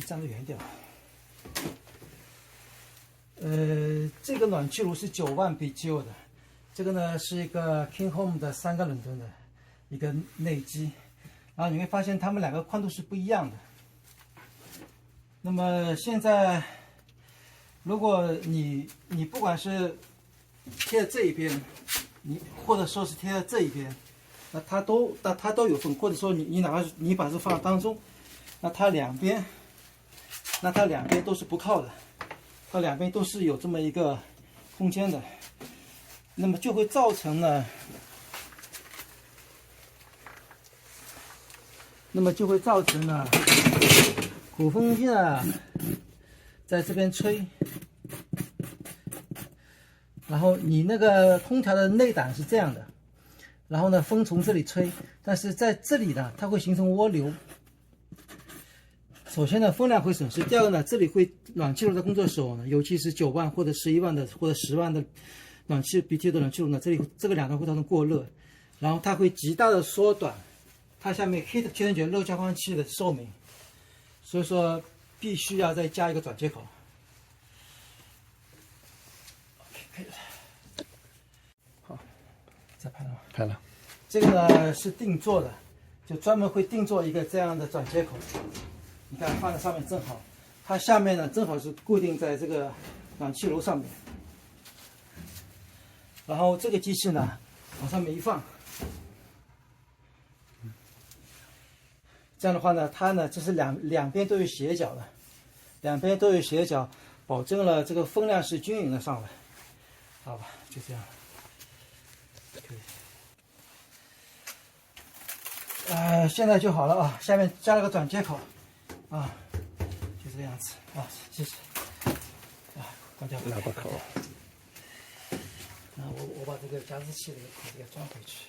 站得远一点吧。这个暖气炉是9万 BTU 的，这个呢是一个 King Home 的3个冷吨的一个内机，然后你会发现它们两个宽度是不一样的。那么现在，如果你不管是贴在这一边，你或者说是贴在这一边，那它都有缝，或者说你哪怕你把这放在当中，那它两边都是不靠的，它两边都是有这么一个空间的，那么就会造成呢，鼓风机呢在这边吹，然后你那个空调的内胆是这样的，然后呢风从这里吹，但是在这里呢它会形成涡流。首先呢风量会损失，第二个呢这里会暖气炉在工作的时候呢，尤其是9万或者11万的或者10万的暖气 BTU 的暖气炉呢，这个两端会造成过热，然后它会极大的缩短它下面 heat 节能卷热交换器的寿命，所以说必须要再加一个转接口。可以了。好，再拍了吗？拍了。这个呢是定做的，就专门会定做一个这样的转接口。你看放在上面正好，它下面呢正好是固定在这个暖气炉上面。然后这个机器呢往上面一放，这样的话呢，它呢这是两边都有斜角的，两边都有斜角，保证了这个风量是均匀的上来。好吧，就这样。可以。现在就好了啊，下面加了个转接口，啊，就这个样子啊，谢谢。关掉。喇叭口。那我把这个加湿器的口给装回去。